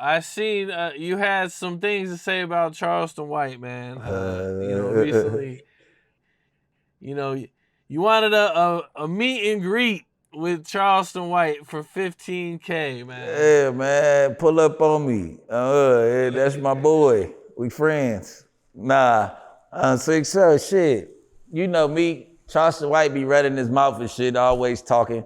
I seen you had some things to say about Charleston White, man. Recently, you know, you wanted a meet and greet with Charleston White for $15K, man. Yeah, man, pull up on me. Yeah, that's my boy. We friends. Nah, 6 shit. You know me, Charleston White be running his mouth and shit, always talking.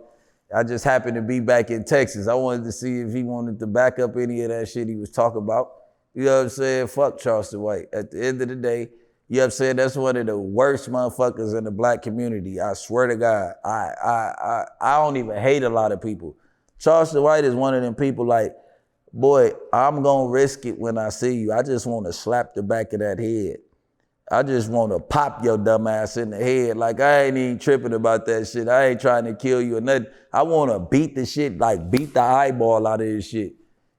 I just happened to be back in Texas. I wanted to see if he wanted to back up any of that shit he was talking about. You know what I'm saying? Fuck Charleston White. At the end of the day, you know what I'm saying? That's one of the worst motherfuckers in the black community. I swear to God. I don't even hate a lot of people. Charleston White is one of them people like, boy, I'm gonna risk it when I see you. I just wanna slap the back of that head. I just wanna pop your dumb ass in the head. Like, I ain't even tripping about that shit. I ain't trying to kill you or nothing. I wanna beat the shit, like beat the eyeball out of this shit.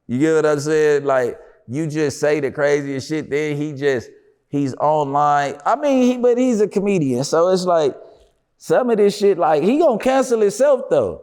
You get what I'm saying? Like, you just say the craziest shit, then he's online. I mean, but he's a comedian, so it's like, some of this shit, like, he gonna cancel himself though.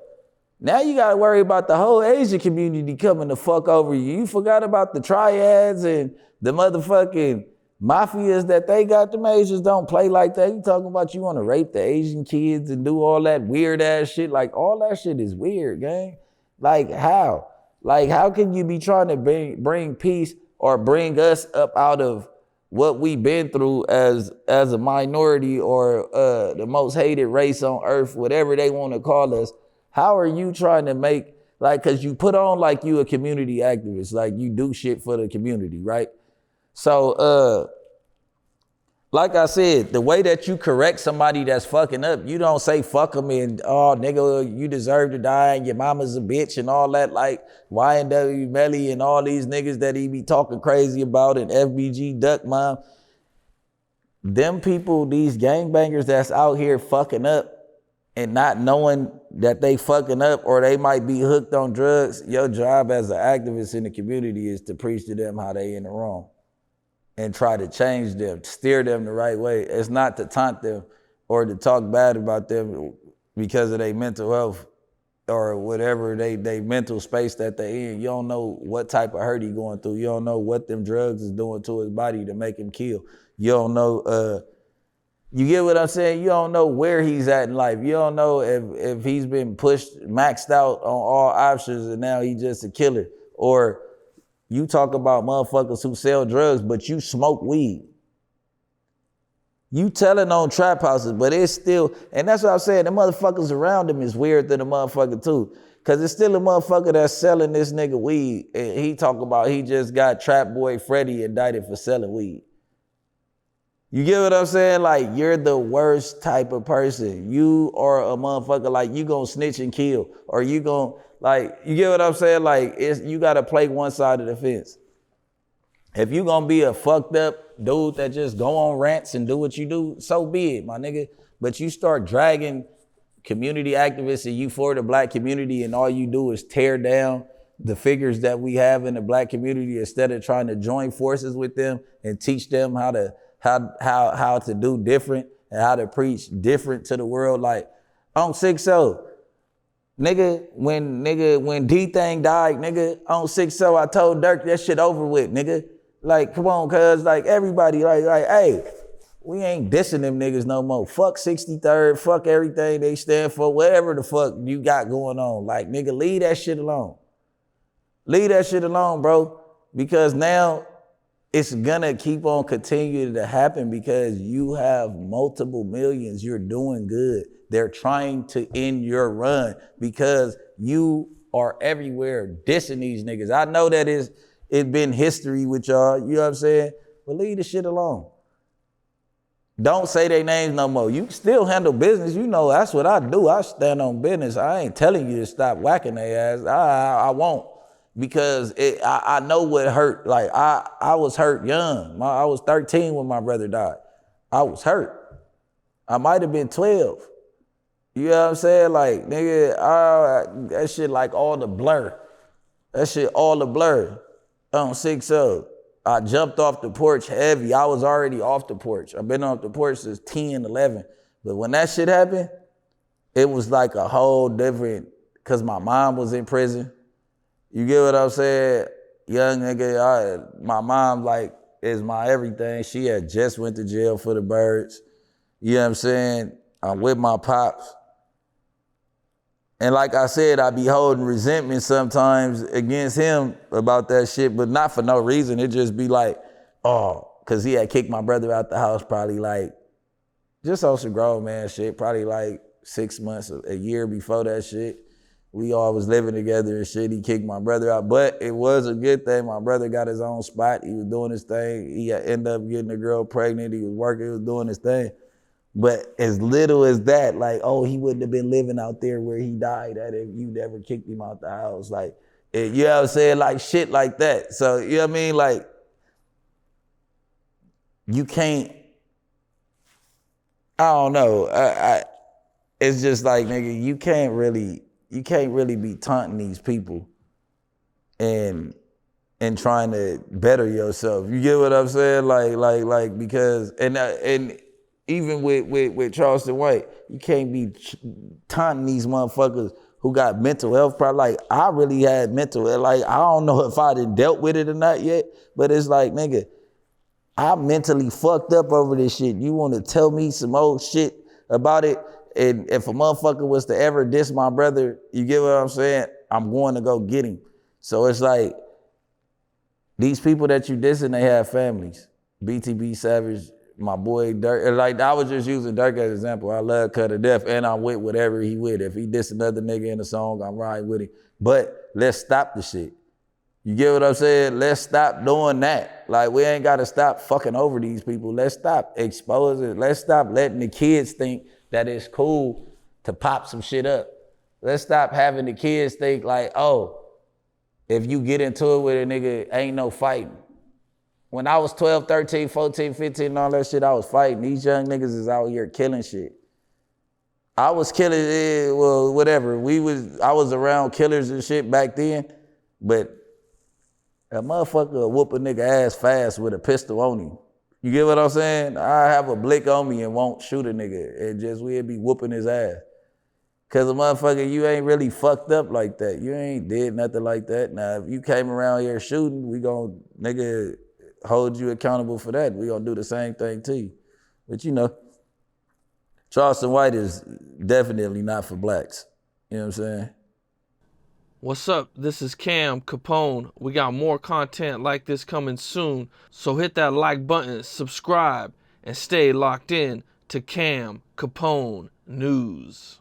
Now you gotta worry about the whole Asian community coming the fuck over you. You forgot about the triads and the motherfucking mafias that they got. Them Asians don't play like that. You talking about you wanna rape the Asian kids and do all that weird ass shit. Like, all that shit is weird, gang. Like, how? Like, how can you be trying to bring peace or bring us up out of what we've been through as a minority or the most hated race on earth, whatever they want to call us? How are you trying to make, like, cause you put on like you a community activist, like you do shit for the community, right? So, like I said, the way that you correct somebody that's fucking up, you don't say fuck them and, oh, nigga, you deserve to die and your mama's a bitch and all that, like YNW Melly and all these niggas that he be talking crazy about and FBG Duck Mom. Them people, these gangbangers that's out here fucking up and not knowing that they fucking up or they might be hooked on drugs, your job as an activist in the community is to preach to them how they in the wrong and try to change them, steer them the right way. It's not to taunt them or to talk bad about them because of their mental health or whatever they mental space that they in. You don't know what type of hurt he going through. You don't know what them drugs is doing to his body to make him kill. You don't know, you get what I'm saying? You don't know where he's at in life. You don't know if he's been pushed, maxed out on all options and now he's just a killer. Or you talk about motherfuckers who sell drugs, but you smoke weed. You telling on trap houses, but it's still, and that's what I'm saying, the motherfuckers around him is weird than the motherfucker too. Cause it's still a motherfucker that's selling this nigga weed. And he talk about he just got Trap Boy Freddy indicted for selling weed. You get what I'm saying? Like, you're the worst type of person. You are a motherfucker, like, you gonna snitch and kill. Or you gonna, like, you get what I'm saying? Like, you gotta play one side of the fence. If you gonna be a fucked up dude that just go on rants and do what you do, so be it, my nigga. But you start dragging community activists and you for the black community and all you do is tear down the figures that we have in the black community instead of trying to join forces with them and teach them how to do different and how to preach different to the world. Like, on 6-0, nigga, when D-Thing died, nigga, on 6-0, I told Dirk that shit over with, nigga. Like, come on, cuz, like, everybody, like, hey, we ain't dissing them niggas no more. Fuck 63rd, fuck everything they stand for, whatever the fuck you got going on. Like, nigga, leave that shit alone. Leave that shit alone, bro. Because now it's gonna keep on continuing to happen because you have multiple millions. You're doing good. They're trying to end your run because you are everywhere dissing these niggas. I know that it's been history with y'all, you know what I'm saying? But leave the shit alone. Don't say their names no more. You can still handle business. You know, that's what I do. I stand on business. I ain't telling you to stop whacking their ass. I won't. Because I know what hurt. Like, I was hurt young. I was 13 when my brother died. I was hurt. I might have been 12. You know what I'm saying? Like, nigga, that shit like all the blur. That shit all the blur. On 6-0. I jumped off the porch heavy. I was already off the porch. I've been off the porch since 10, 11. But when that shit happened, it was like a whole different, because my mom was in prison. You get what I'm saying? young nigga, my mom like is my everything. She had just went to jail for the birds. You know what I'm saying? I'm with my pops. And like I said, I be holding resentment sometimes against him about that shit, but not for no reason. It just be like, oh, cause he had kicked my brother out the house probably like, just on some grown man shit, probably like 6 months, a year before that shit. We all was living together and shit. He kicked my brother out, but it was a good thing. My brother got his own spot. He was doing his thing. He ended up getting a girl pregnant. He was working, he was doing his thing. But as little as that, like, oh, he wouldn't have been living out there where he died at if you never kicked him out the house. Like, you know what I'm saying? Like shit like that. So, you know what I mean? Like, you can't, I don't know. It's just like, nigga, you can't really be taunting these people and trying to better yourself. You get what I'm saying? Like because and even with Charleston White, you can't be taunting these motherfuckers who got mental health problems. Like, I really had mental health. Like, I don't know if I done dealt with it or not yet, but it's like, nigga, I mentally fucked up over this shit. You want to tell me some old shit about it? And if a motherfucker was to ever diss my brother, you get what I'm saying? I'm going to go get him. So it's like, these people that you dissing, they have families. BTB Savage, my boy Dirk. Like, I was just using Dirk as an example. I love Cut to Death, and I'm with whatever he with. If he diss another nigga in a song, I'm riding with him. But let's stop the shit. You get what I'm saying? Let's stop doing that. Like, we ain't got to stop fucking over these people. Let's stop exposing. Let's stop letting the kids think that it's cool to pop some shit up. Let's stop having the kids think like, oh, if you get into it with a nigga, ain't no fighting. When I was 12, 13, 14, 15, and all that shit, I was fighting. These young niggas is out here killing shit. I was killing, well, whatever. I was around killers and shit back then, but a motherfucker will whoop a nigga ass fast with a pistol on him. You get what I'm saying? I have a blick on me and won't shoot a nigga. And just we'll be whooping his ass. Cause a motherfucker, you ain't really fucked up like that. You ain't did nothing like that. Now, if you came around here shooting, we gonna, nigga, hold you accountable for that. We gonna do the same thing to you. But you know, Charleston White is definitely not for blacks. You know what I'm saying? What's up? This is Cam Capone. We got more content like this coming soon, so hit that like button, subscribe, and stay locked in to Cam Capone News.